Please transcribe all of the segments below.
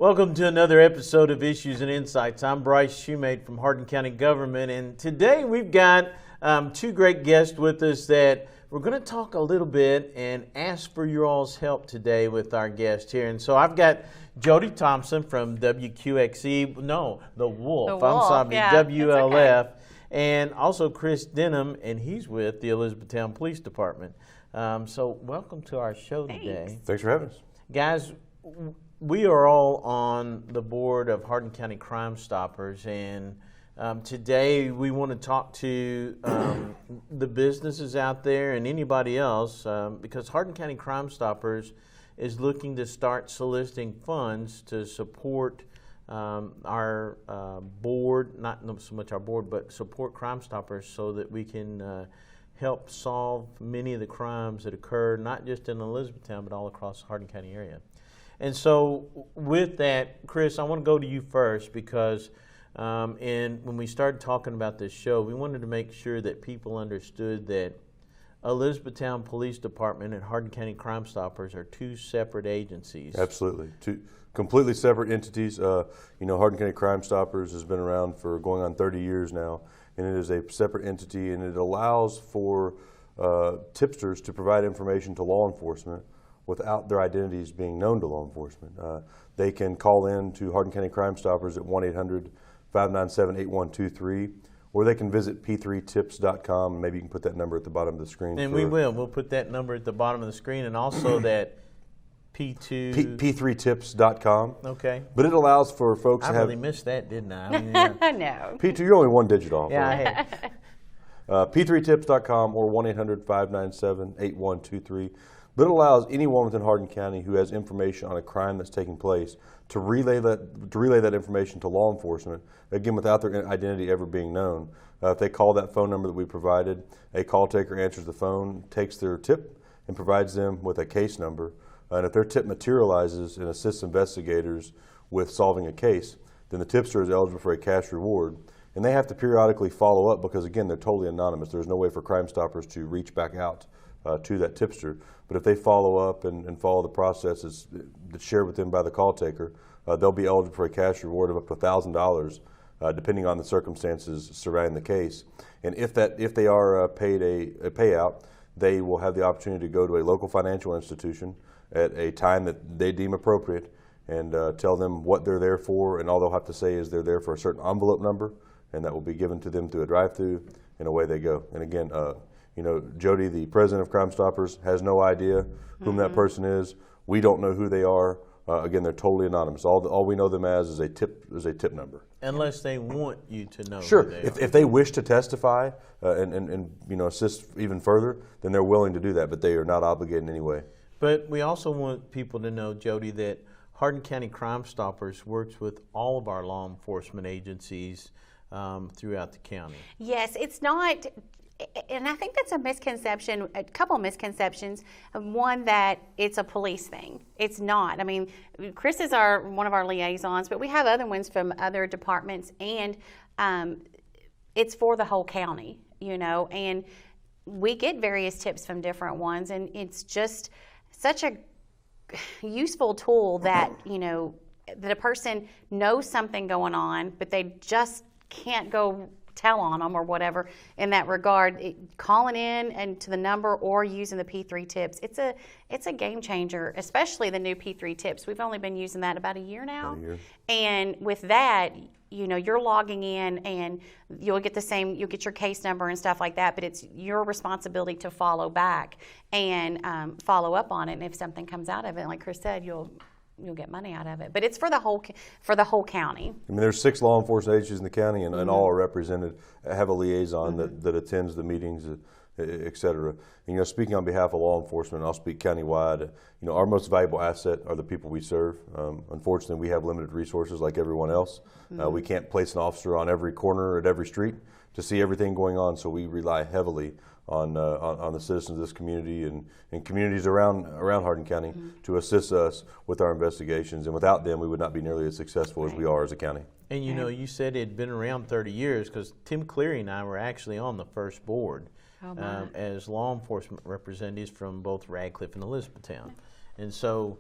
Welcome to another episode of Issues and Insights. I'm Bryce Shoemate from Hardin County Government, and today we've got two great guests with us that we're going to talk a little bit and ask for your all's help today with our guest here. And so I've got Jodie Thompson from WQXE, no, The Wolf, I'm sorry, yeah, WLF, okay. And also Chris Denham, and he's with the Elizabethtown Police Department. So welcome to our show today. Thanks for having us. Guys, we are all on the board of Hardin County CrimeStoppers, and today we want to talk to the businesses out there and anybody else because Hardin County CrimeStoppers is looking to start soliciting funds to support our board, not so much our board, but support CrimeStoppers so that we can help solve many of the crimes that occur not just in Elizabethtown but all across the Hardin County area. And so with that, Chris, I want to go to you first because when we started talking about this show, we wanted to make sure that people understood that Elizabethtown Police Department and Hardin County CrimeStoppers are two separate agencies. Absolutely. Two completely separate entities. Hardin County CrimeStoppers has been around for going on 30 years now, and it is a separate entity, and it allows for tipsters to provide information to law enforcement without their identities being known to law enforcement. They can call in to Hardin County CrimeStoppers at 1-800-597-8123, or they can visit p3tips.com. Maybe you can put that number at the bottom of the screen. And we will. We'll put that number at the bottom of the screen, and also that p3tips.com. Okay. But it allows for folks I to have... really missed that, didn't I? I mean, No. P2, you're only one digit off. yeah, I Right? had. p3tips.com or 1-800-597-8123. But it allows anyone within Hardin County who has information on a crime that's taking place to relay that information to law enforcement, again, without their identity ever being known. If they call that phone number that we provided, a call taker answers the phone, takes their tip, and provides them with a case number. And if their tip materializes and assists investigators with solving a case, then the tipster is eligible for a cash reward. And they have to periodically follow up because, again, they're totally anonymous. There's no way for CrimeStoppers to reach back out to that tipster. But if they follow up and follow the processes that's shared with them by the call taker, they'll be eligible for a cash reward of up to $1,000, depending on the circumstances surrounding the case. And if they are paid a payout, they will have the opportunity to go to a local financial institution at a time that they deem appropriate and tell them what they're there for, and all they'll have to say is they're there for a certain envelope number, and that will be given to them through a drive-through, and away they go. And again, Jodie, the president of CrimeStoppers, has no idea whom that person is. We don't know who they are. Again, they're totally anonymous. All we know them as is a tip number. Unless they want you to know. Sure. Who they are. If they wish to testify and assist even further, then they're willing to do that, but they are not obligated in any way. But we also want people to know, Jodie, that Hardin County CrimeStoppers works with all of our law enforcement agencies throughout the county. Yes, it's not, and I think that's a misconception, a couple of misconceptions. One, that it's a police thing. It's not. I mean, Chris is one of our liaisons, but we have other ones from other departments, and it's for the whole county, and we get various tips from different ones, and it's just such a useful tool that, that a person knows something going on, but they just can't go tell on them or whatever in that regard. Calling in and to the number or using the P3 tips, it's a game changer, especially the new P3 tips. We've only been using that about a year now. About a year. And with that, you're logging in and you'll get your case number and stuff like that, but it's your responsibility to follow back and follow up on it. And if something comes out of it, like Chris said, you'll get money out of it. But it's for the whole county. I mean, there's 6 law enforcement agencies in the county, and all are represented, have a liaison that attends the meetings, et cetera. And, speaking on behalf of law enforcement, I'll speak countywide. Our most valuable asset are the people we serve. Unfortunately, we have limited resources like everyone else. We can't place an officer on every corner at every street to see everything going on, so we rely heavily on the citizens of this community and communities around Hardin County to assist us with our investigations. And without them, we would not be nearly as successful as we are as a county. And you said it had been around 30 years because Tim Cleary and I were actually on the first board as law enforcement representatives from both Radcliffe and Elizabethtown. And so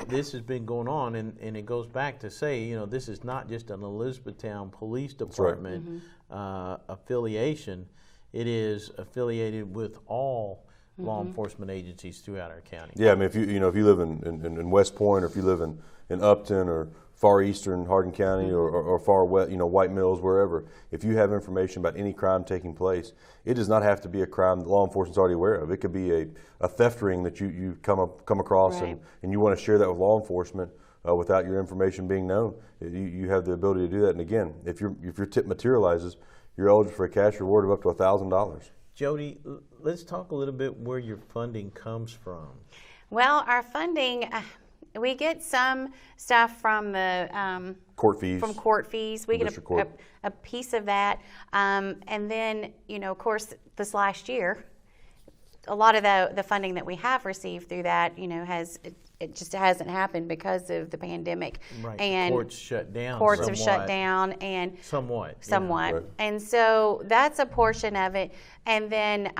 this has been going on, and it goes back to say, you know, this is not just an Elizabethtown Police Department affiliation. It is affiliated with all law enforcement agencies throughout our county. Yeah, I mean, if you live in West Point, or if you live in Upton or far eastern Hardin County, or far west, White Mills, wherever, if you have information about any crime taking place, it does not have to be a crime that law enforcement's already aware of. It could be a theft ring that you come across, Right. and you want to share that with law enforcement without your information being known. You have the ability to do that. And again, if your tip materializes, you're eligible for a cash reward of up to $1,000. Jody, let's talk a little bit where your funding comes from. Well, our funding, we get some stuff from the Court fees. From court fees. We get district court. a piece of that. And then, of course, this last year, a lot of the funding that we have received through that, it just hasn't happened because of the pandemic. Right. And the courts shut down. courts have shut down, and Somewhat. Right. and so that's a portion of it. And then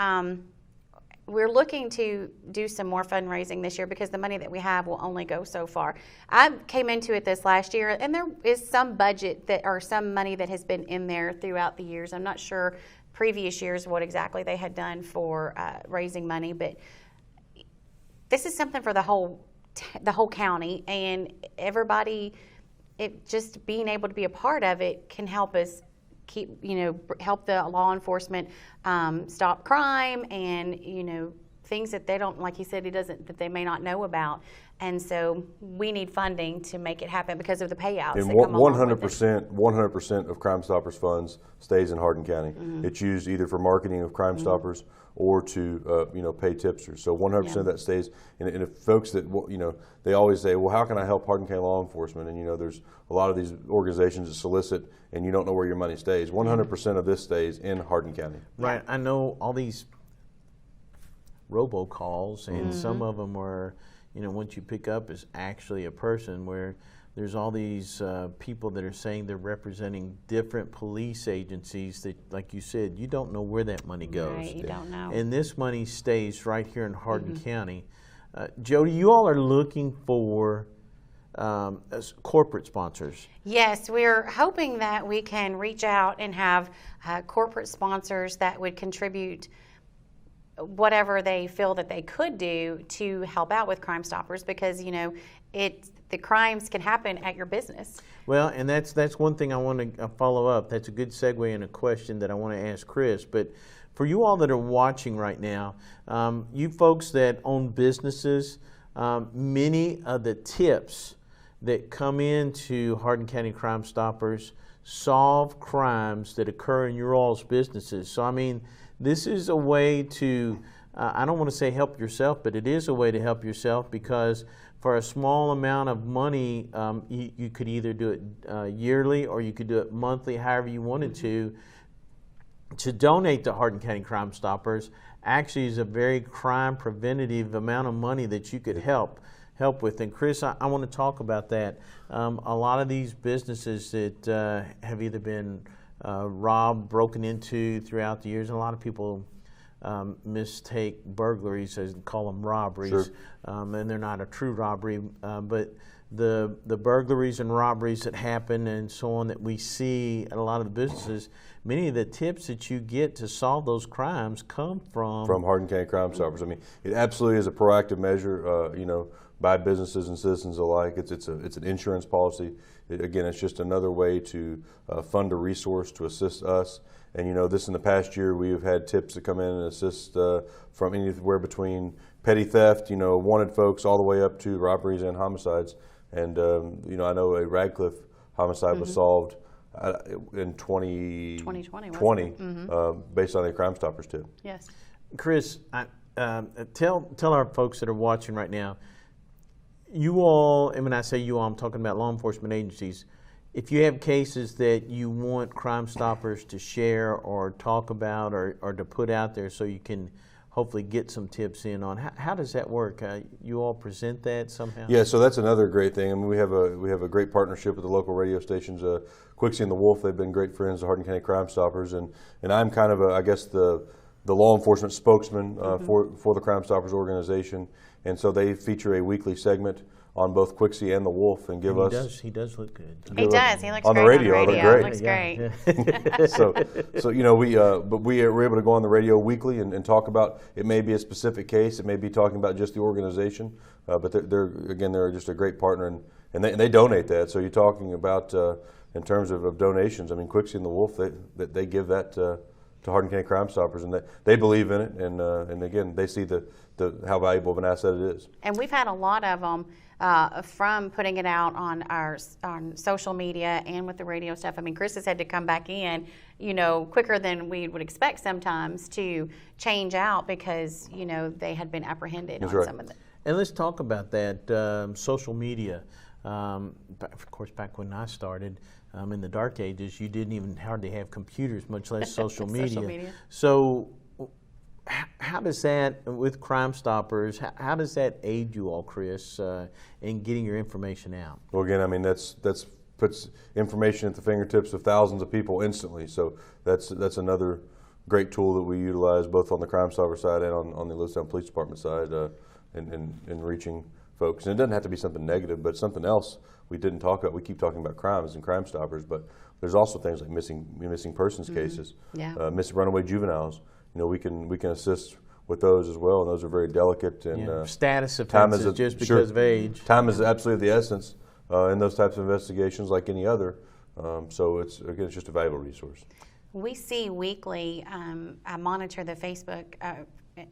we're looking to do some more fundraising this year because the money that we have will only go so far. I came into it this last year, and there is some budget or some money that has been in there throughout the years. I'm not sure previous years what exactly they had done for raising money, but this is something for the whole county, and everybody. Just being able to be a part of it can help us help the law enforcement stop crime and things that they don't, like he said, that they may not know about. And so we need funding to make it happen because of the payouts. And that come along with it. 100% of CrimeStoppers funds stays in Hardin County. It's used either for marketing of CrimeStoppers or to pay tipsters. So 100% of that stays. And if folks that they always say, well, how can I help Hardin County law enforcement? And there's a lot of these organizations that solicit, and you don't know where your money stays. 100% of this stays in Hardin County. Right. I know all these robocalls, and some of them are, once you pick up, is actually a person, where there's all these people that are saying they're representing different police agencies that, like you said, you don't know where that money goes. Right, you don't know. And this money stays right here in Hardin County. Jody, you all are looking for corporate sponsors. Yes, we're hoping that we can reach out and have corporate sponsors that would contribute whatever they feel that they could do to help out with CrimeStoppers, because the crimes can happen at your business. Well, and that's one thing I want to follow up. That's a good segue and a question that I want to ask Chris. But for you all that are watching right now, you folks that own businesses, many of the tips that come into Hardin County CrimeStoppers solve crimes that occur in your all's businesses. So, I mean, this is a way to, I don't want to say help yourself, but it is a way to help yourself, because for a small amount of money, you could either do it yearly or you could do it monthly, however you wanted to donate to Hardin County CrimeStoppers. Actually is a very crime preventative amount of money that you could help with. And Chris, I want to talk about that. A lot of these businesses that have either been robbed, broken into throughout the years, and a lot of people mistake burglaries as call them robberies. Sure. And they're not a true robbery, but the burglaries and robberies that happen and so on that we see at a lot of the businesses, many of the tips that you get to solve those crimes come from Hardin County CrimeStoppers. I mean, it absolutely is a proactive measure, by businesses and citizens alike. It's an insurance policy. Again, it's just another way to fund a resource to assist us. And this in the past year, we have had tips that come in and assist from anywhere between petty theft, wanted folks, all the way up to robberies and homicides. And I know a Radcliffe homicide was solved in 2020 based on a CrimeStoppers tip. Yes. Chris, tell our folks that are watching right now, you all, and when I say you all, I'm talking about law enforcement agencies. If you have cases that you want CrimeStoppers to share or talk about or to put out there so you can hopefully get some tips in on, how does that work? You all present that somehow? Yeah, so that's another great thing. I mean, we have a great partnership with the local radio stations, Quixie and the Wolf. They've been great friends of Hardin County CrimeStoppers, and I'm kind of I guess the law enforcement spokesman for the CrimeStoppers organization. And so they feature a weekly segment on both Quixie and the Wolf and give us. He does look good. He does. He looks on the great radio, I on the look radio. great. Looks great. So you know, we're able to go on the radio weekly and talk about, it may be a specific case, it may be talking about just the organization, but they're just a great partner, and they donate that. So you're talking about in terms of donations. I mean, Quixie and the Wolf, they give that to Hardin County CrimeStoppers, and they believe in it, and again, they see how valuable of an asset it is. And we've had a lot of them from putting it out on social media and with the radio stuff. I mean, Chris has had to come back in, you know, quicker than we would expect sometimes to change out because, you know, they had been apprehended on some of them. And let's talk about that social media. Of course, back when I started in the dark ages, you didn't even hardly have computers, much less social media. So how does that, with CrimeStoppers, how does that aid you all, Chris, in getting your information out? Well, again, I mean, that's puts information at the fingertips of thousands of people instantly. So that's another great tool that we utilize both on the CrimeStopper side and on the Elizabethtown Police Department side in reaching folks. And it doesn't have to be something negative, but something else we didn't talk about. We keep talking about crimes and CrimeStoppers, but there's also things like missing persons cases, missing runaway juveniles. You know, we can assist with those as well, and those are very delicate. And status offenses just because of age. Time is absolutely the essence in those types of investigations, like any other. So it's just a valuable resource. We see weekly. I monitor the Facebook,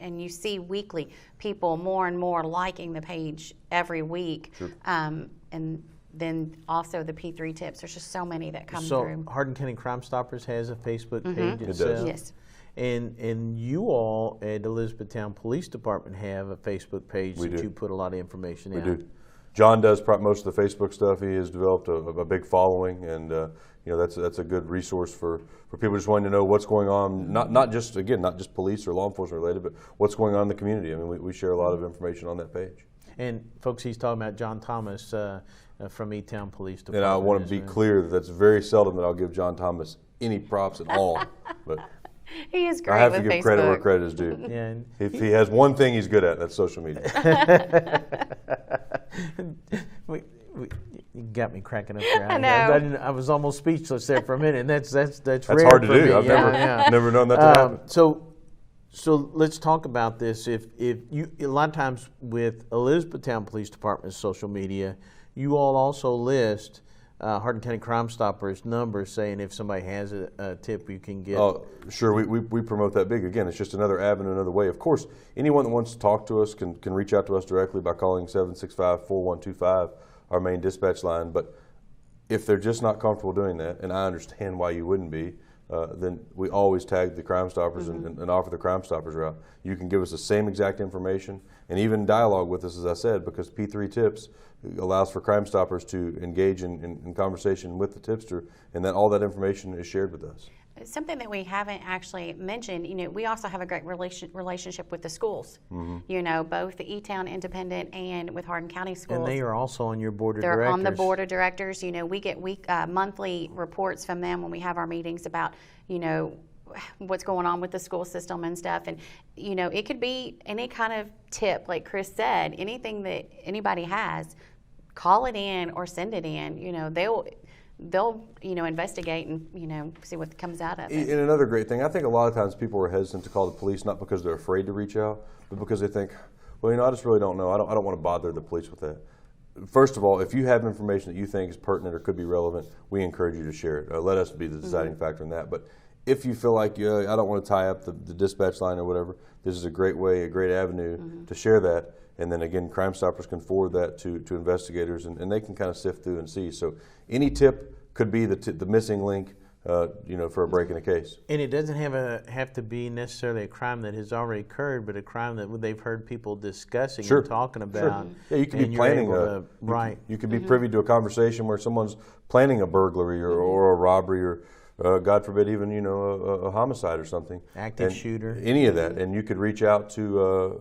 and you see weekly people more and more liking the page every week, and then also the P3 tips. There's just so many that come through. So Hardin County CrimeStoppers has a Facebook page itself? It does. Yes. And you all at Elizabethtown Police Department have a Facebook page that you put a lot of information out. We do. John does most of the Facebook stuff. He has developed a big following, and you know, that's a good resource for people just wanting to know what's going on. Not just police or law enforcement related, but what's going on in the community. I mean, we share a lot of information on that page. And folks, he's talking about John Thomas from E-Town Police Department. And I want to be clear that that's very seldom that I'll give John Thomas any props at all, but. He is great. I have with to give Facebook. credit where credit is due. Yeah, and if he has one thing he's good at, that's social media. You got me cracking up there. I know. I was almost speechless there for a minute. That's rare hard to for do. me. I've never known that to happen. So let's talk about this. If you, a lot of times with Elizabethtown Police Department's social media, you all also list Hardin County CrimeStoppers numbers, saying if somebody has a tip, you can get. Oh, sure. We promote that big. Again, it's just another avenue, another way. Of course, anyone that wants to talk to us can reach out to us directly by calling 765-4125, our main dispatch line. But if they're just not comfortable doing that, and I understand why you wouldn't be, then we always tag the CrimeStoppers and offer the CrimeStoppers route. You can give us the same exact information and even dialogue with us, as I said, because P3 Tips allows for CrimeStoppers to engage in conversation with the tipster, and then all that information is shared with us. Something that we haven't actually mentioned, you know, we also have a great relationship with the schools. You know, both the E-Town Independent and with Hardin County Schools. And they are also on your board of They're directors. on the board of directors. You know, we get monthly reports from them when we have our meetings about, you know, what's going on with the school system and stuff. And, you know, it could be any kind of tip, like Chris said, anything that anybody has, call it in or send it in. You know, they'll you know, investigate and, you know, see what comes out of it. And another great thing, I think a lot of times people are hesitant to call the police, not because they're afraid to reach out, but because they think, well, you know, I just really don't know. I don't want to bother the police with that. First of all, if you have information that you think is pertinent or could be relevant, we encourage you to share it. Let us be the deciding factor in that. But if you feel like I don't want to tie up the dispatch line or whatever, this is a great way, a great avenue to share that. And then again, CrimeStoppers can forward that to investigators, and they can kind of sift through and see. So any tip could be the missing link, you know, for a break in a case. And it doesn't have to be necessarily a crime that has already occurred, but a crime that they've heard people discussing and talking about. Yeah, you could be planning you could be privy to a conversation where someone's planning a burglary or a robbery or God forbid, even, you know, a homicide or something. Active shooter. Any of that, and you could reach out to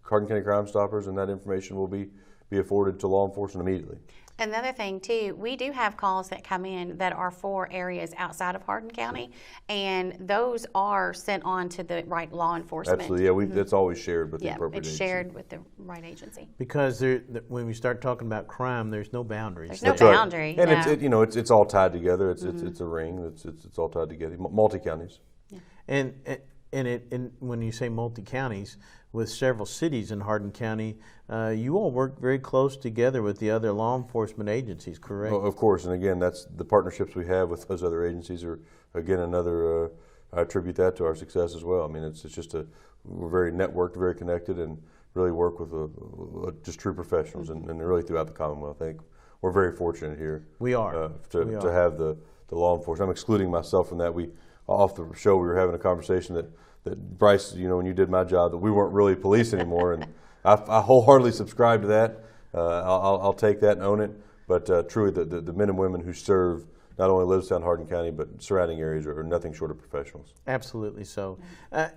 Hardin County CrimeStoppers, and that information will be be afforded to law enforcement immediately. Another thing too, we do have calls that come in that are for areas outside of Hardin County, and those are sent on to the right law enforcement. Absolutely, yeah. That's always shared with the appropriate it's agency. shared with the right agency. Because when we start talking about crime, there's no boundaries. There's no That's right. boundary. And no. it's all tied together. It's a ring. It's all tied together. Multi counties. And when you say multi-counties, with several cities in Hardin County, you all work very close together with the other law enforcement agencies, correct? Oh, of course, and again, that's the partnerships we have with those other agencies are, again, another, I attribute that to our success as well. I mean, it's just we're very networked, very connected, and really work with just true professionals, and really throughout the Commonwealth. I think we're very fortunate here. We are. To have the law enforcement. I'm excluding myself from that. Off the show, we were having a conversation that Bryce, when you did my job, that we weren't really police anymore, and I wholeheartedly subscribe to that. I'll take that and own it. But truly, the men and women who serve not only Elizabethtown, Hardin County, but surrounding areas are nothing short of professionals. Absolutely so. I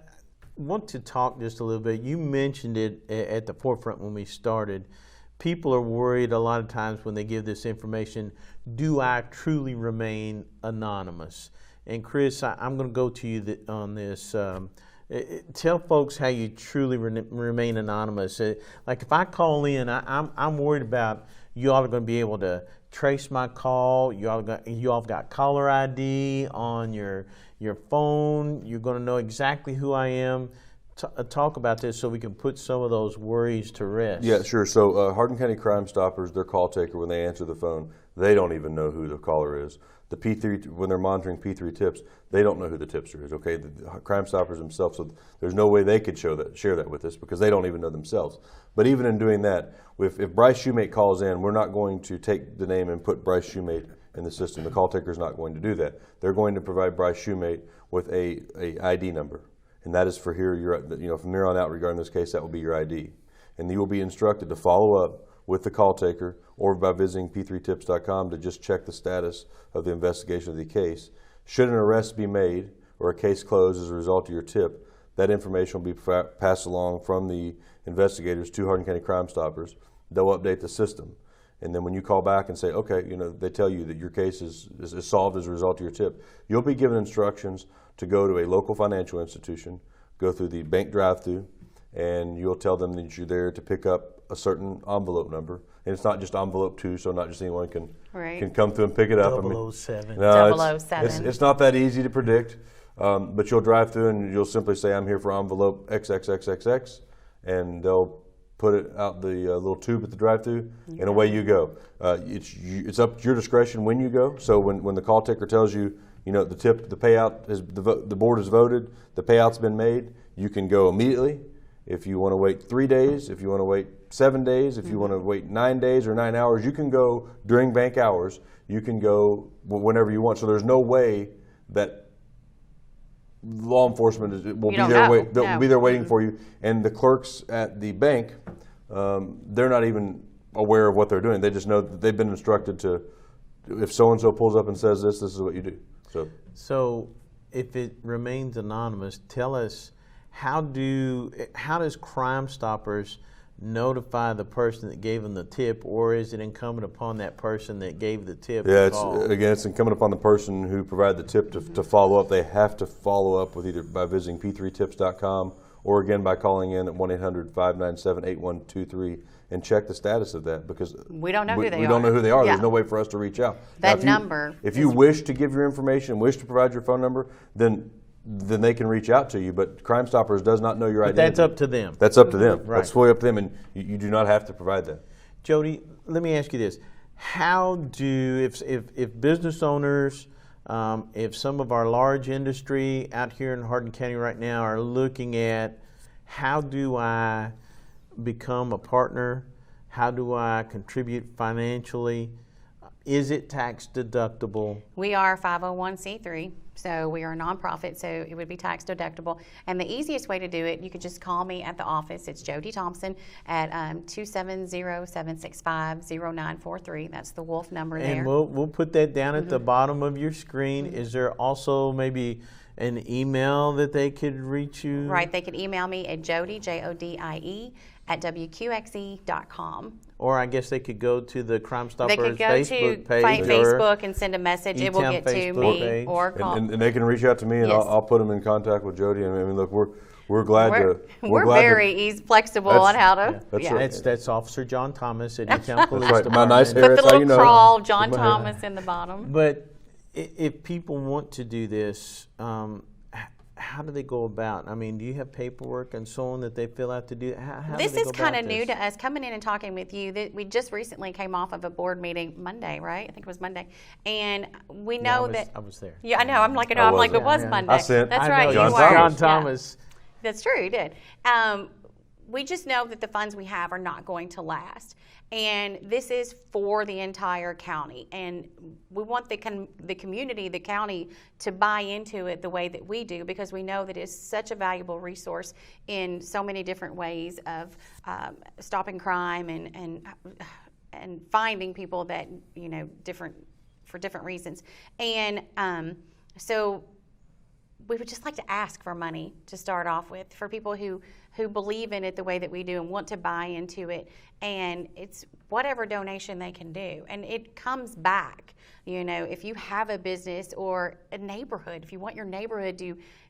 want to talk just a little bit. You mentioned it at the forefront when we started. People are worried a lot of times when they give this information, do I truly remain anonymous? And Chris, I'm going to go to you on this. Tell folks how you truly remain anonymous. Like if I call in, I'm worried about you all are going to be able to trace my call. You all have got caller ID on your phone. You're going to know exactly who I am. Talk about this so we can put some of those worries to rest. Yeah, sure. So Hardin County CrimeStoppers, their call taker, when they answer the phone, they don't even know who the caller is. The P3, when they're monitoring P3 tips, they don't know who the tipster is. Okay, the CrimeStoppers themselves, so there's no way they could share that with us because they don't even know themselves. But even in doing that, if Bryce Shoemate calls in, we're not going to take the name and put Bryce Shoemate in the system. The call taker is not going to do that. They're going to provide Bryce Shoemate with a ID number, and that is for here. From here on out, regarding this case, that will be your ID, and you will be instructed to follow up with the call taker or by visiting p3tips.com to just check the status of the investigation of the case. Should an arrest be made or a case closed as a result of your tip, that information will be passed along from the investigators to Hardin County CrimeStoppers. They'll update the system. And then when you call back and say, okay, they tell you that your case is solved as a result of your tip, you'll be given instructions to go to a local financial institution, go through the bank drive-thru, and you'll tell them that you're there to pick up a certain envelope number. And it's not just envelope 2, so not just anyone can come through and pick it up. 007. No, it's not that easy to predict. But you'll drive through and you'll simply say, I'm here for envelope XXXXX, and they'll put it out the little tube at the drive-thru, and away you go. It's up to your discretion when you go. So when the call taker tells you, the tip, the payout, the board has voted, the payout's been made, you can go immediately. If you want to wait 3 days, if you want to wait 7 days, if you want to wait 9 days or 9 hours, you can go during bank hours. You can go whenever you want. So there's no way that law enforcement will be there waiting for you. And the clerks at the bank, they're not even aware of what they're doing. They just know that they've been instructed to, if so-and-so pulls up and says this is what you do. So if it remains anonymous, tell us, how does CrimeStoppers notify the person that gave them the tip, or is it incumbent upon that person that gave the tip? Yeah, it's incumbent upon the person who provided the tip to follow up. They have to follow up with either by visiting p3tips.com or again by calling in at 1-800-597-8123 and check the status of that, because we don't know who they are. We don't know who they are. Yeah. There's no way for us to reach out. That number. If you wish to give your information, wish to provide your phone number, then they can reach out to you. But CrimeStoppers does not know your identity. That's up to them. That's up to them. Right. That's fully up to them, and you do not have to provide that. Jodie, let me ask you this: if business owners, if some of our large industry out here in Hardin County right now are looking at how do I become a partner, how do I contribute financially, is it tax deductible? We are 501c3. So we are a nonprofit, so it would be tax deductible. And the easiest way to do it, you could just call me at the office. It's Jodie Thompson at 270-765-0943. That's the Wolf number there. And we'll put that down at the bottom of your screen. Is there also maybe an email that they could reach you? Right, they could email me at Jodie, Jodie, @wqxe.com. or I guess they could go to the Crime They Stoppers could go Facebook to page Facebook and send a message. It will E-Town get to Facebook me page. or call. And they can reach out to me, and Yes. I'll put them in contact with Jodie. And I mean, look, we're glad to. We're glad very flexible That's- on how to. Yeah. That's yeah. right. That's Officer John Thomas at E-Town Police right. My Department. nice hair. Put the That's how little you know. crawl, John My hair. Thomas in the bottom. But if people want to do this, how do they go about? I mean, do you have paperwork and so on that they fill out to do? How This do they is go kind of about new this? to us, coming in and talking with you. We just recently came off of a board meeting Monday, right? I think it was Monday, and we know that. I was there. Yeah, I know. I'm like, I I'm like, was. it was Yeah. Monday. I sent- That's I right. know, You John were. Thomas. John Yeah. Thomas. That's true, you did. We just know that the funds we have are not going to last. And this is for the entire county. And we want the community, the county, to buy into it the way that we do, because we know that it's such a valuable resource in so many different ways of stopping crime and finding people that, for different reasons. And so we would just like to ask for money to start off with, for people who believe in it the way that we do and want to buy into it. And it's whatever donation they can do. And it comes back. If you have a business or a neighborhood, if you want your neighborhood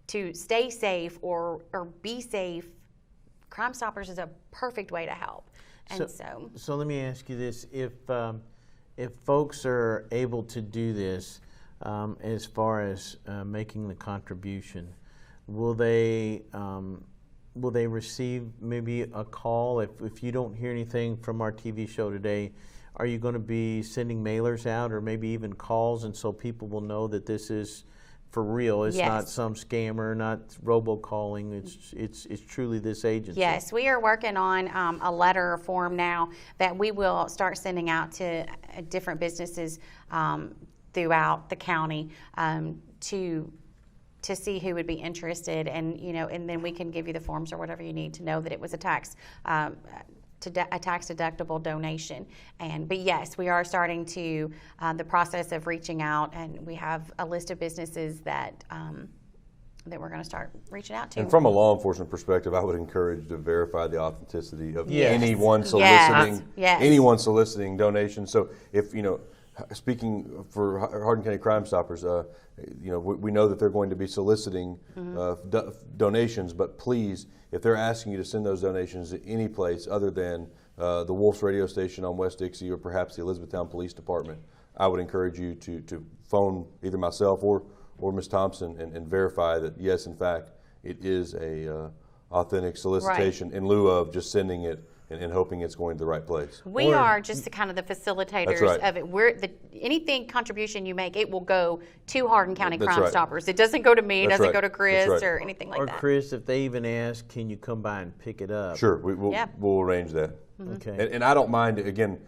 to stay safe or be safe, Crime Stoppers is a perfect way to help. And So let me ask you this: if folks are able to do this, as far as making the contribution, will they receive maybe a call if you don't hear anything from our TV show today? Are you going to be sending mailers out, or maybe even calls, and so people will know that this is for real? It's Yes. not some scammer, not robocalling. It's truly this agency. Yes, we are working on a letter or form now that we will start sending out to different businesses throughout the county to see who would be interested, and and then we can give you the forms or whatever you need to know that it was a tax deductible donation. But yes, we are starting to the process of reaching out, and we have a list of businesses that we're going to start reaching out to. And from a law enforcement perspective, I would encourage to verify the authenticity of Yes. anyone soliciting Yes. anyone soliciting donations. So if speaking for Hardin County Crime Stoppers, we know that they're going to be soliciting donations, but please, if they're asking you to send those donations to any place other than the Wolf's radio station on West Dixie or perhaps the Elizabethtown Police Department, I would encourage you to phone either myself or Ms. Thompson and verify that, yes, in fact, it is a authentic solicitation in lieu of just sending it and hoping it's going to the right place. We are just the kind of the facilitators right. of it. Anything contribution you make, it will go to Hardin County That's Crime right. Stoppers. It doesn't go to me. It That's doesn't right. go to Chris That's right. or anything like Or that. Chris, if they even ask, can you come by and pick it up? Sure, we'll arrange that. Okay. And I don't mind, again,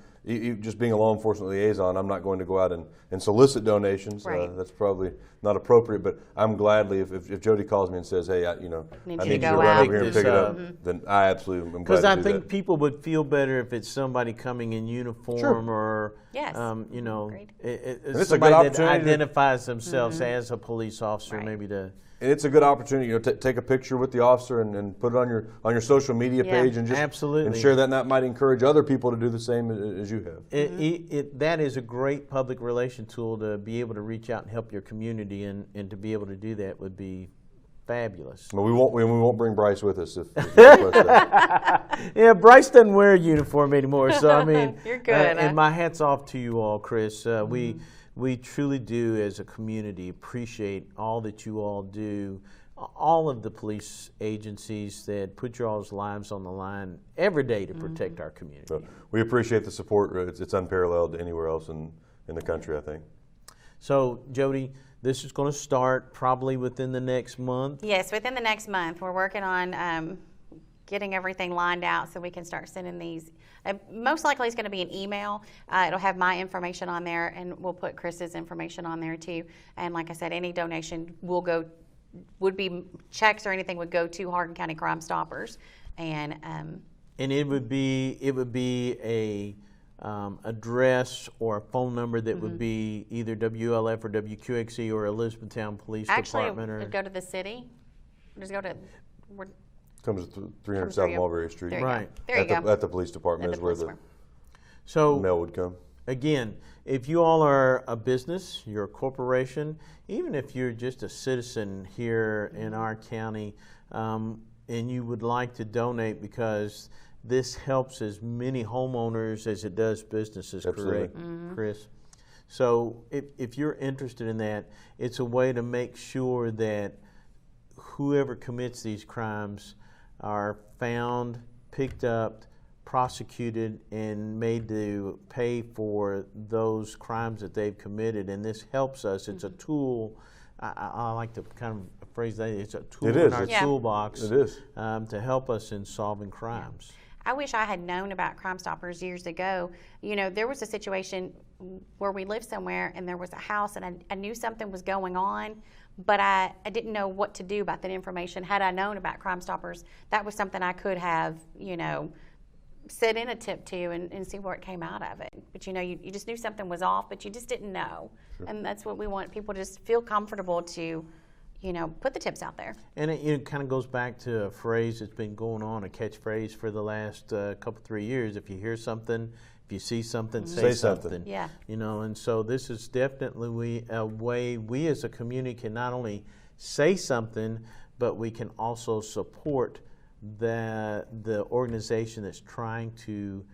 just being a law enforcement liaison, I'm not going to go out and solicit donations. Right. That's probably not appropriate, but I'm gladly, if Jodie calls me and says, hey, I need you to go run out. over here and pick it up, then I absolutely am glad Because to I do think that. people would feel better if it's somebody coming in uniform or, Yes. it's it's a somebody good that opportunity to- identifies themselves as a police officer, Right. maybe to. And it's a good opportunity, take a picture with the officer and put it on your social media Yeah. page and just Absolutely. and share that. And that might encourage other people to do the same as you have. That is a great public relation tool to be able to reach out and help your community, and to be able to do that would be fabulous. But we won't bring Bryce with us if you request that. Yeah, Bryce doesn't wear a uniform anymore, so I mean, You're good, huh? and my hat's off to you all, Chris. We truly do, as a community, appreciate all that you all do. All of the police agencies that put your all's lives on the line every day to protect our community. So we appreciate the support. It's unparalleled anywhere else in the country, I think. So, Jodie, this is going to start probably within the next month. Yes, within the next month. We're working on getting everything lined out so we can start sending these. Most likely it's going to be an email. It'll have my information on there, and we'll put Chris's information on there too. And like I said, any donation would be checks or anything would go to Hardin County Crime Stoppers. And it would be a address or a phone number that would be either WLF or WQXE or Elizabethtown Police Department. Actually, go to the city. Just go to. Comes to 300 Comes South through. Mulberry Street. There you Right. go. There you go. At the police department At is the where police the department. So mail would come. again, if you all are a business, you're a corporation, even if you're just a citizen here in our county, and you would like to donate, because this helps as many homeowners as it does businesses, Absolutely. correct, Chris? So if you're interested in that, it's a way to make sure that whoever commits these crimes are found, picked up, prosecuted, and made to pay for those crimes that they've committed. And this helps us. It's a tool. I like to kind of phrase that. It's a tool in our toolbox. It is. To help us in solving crimes. I wish I had known about CrimeStoppers years ago. You know, there was a situation where we lived somewhere and there was a house, and I knew something was going on, but I didn't know what to do about that information. Had I known about CrimeStoppers, that was something I could have, you know, set in a tip to and see where it came out of it. But you know, you just knew something was off, but you just didn't know. Sure. And that's what we want people to just feel comfortable to, you know, put the tips out there. And it kind of goes back to a phrase that's been going on, a catchphrase for the last couple, 3 years. If you hear something, if you see something, say something. Yeah. You know, and so this is definitely a way we as a community can not only say something, but we can also support the organization that's trying to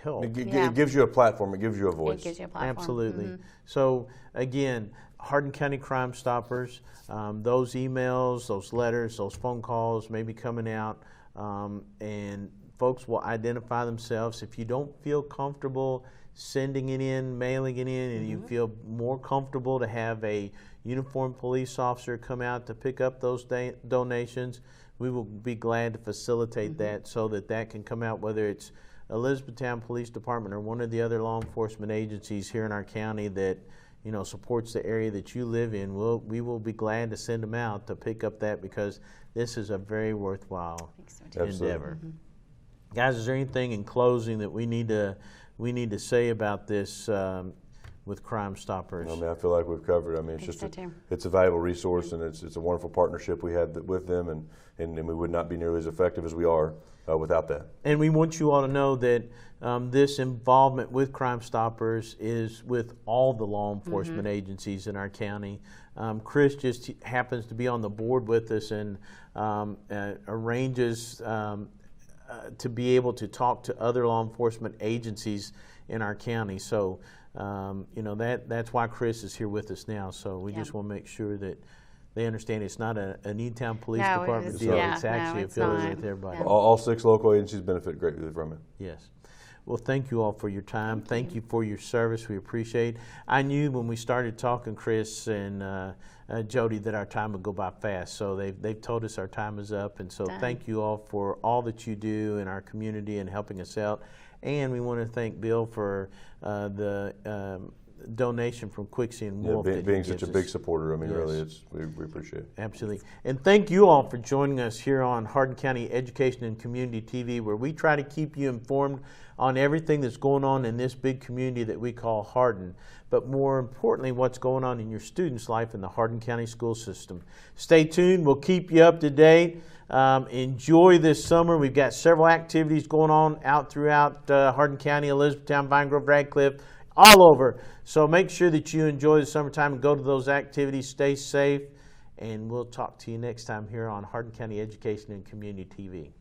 help. It gives you a platform. It gives you a voice. It gives you a platform. Absolutely. So again, Hardin County Crime Stoppers, those emails, those letters, those phone calls may be coming out, and folks will identify themselves. If you don't feel comfortable sending it in, mailing it in, and you feel more comfortable to have a uniformed police officer come out to pick up those donations, we will be glad to facilitate that so that can come out, whether it's Elizabethtown Police Department or one of the other law enforcement agencies here in our county that, you know, supports the area that you live in. We will be glad to send them out to pick up that, because this is a very worthwhile endeavor. Guys, is there anything in closing that we need to say about this with CrimeStoppers? I mean, I feel like we've covered. I mean, it's a valuable resource, and it's a wonderful partnership we had with them, and we would not be nearly as effective as we are without that. And we want you all to know that this involvement with CrimeStoppers is with all the law enforcement agencies in our county. Chris just happens to be on the board with us and arranges to be able to talk to other law enforcement agencies in our county. So, you know, that's why Chris is here with us now. So we just want to make sure that they understand it's not a Newtown Police Department deal. It's actually affiliated with everybody. All 6 local agencies benefit greatly from it. Yes. Well, thank you all for your time. Thank you for your service. We appreciate it. I knew when we started talking, Chris and Jodie, that our time would go by fast. So they've told us our time is up. And so thank you all for all that you do in our community and helping us out. And we want to thank Bill for the donation from Quixie and Wolf. Being such a big supporter. I mean, really, we appreciate it. Absolutely. And thank you all for joining us here on Hardin County Education and Community TV, where we try to keep you informed on everything that's going on in this big community that we call Hardin, but more importantly, what's going on in your students' life in the Hardin County school system. Stay tuned. We'll keep you up to date. Enjoy this summer. We've got several activities going on out throughout Hardin County, Elizabethtown, Vine Grove, Radcliffe, all over. So make sure that you enjoy the summertime and go to those activities. Stay safe, and we'll talk to you next time here on Hardin County Education and Community TV.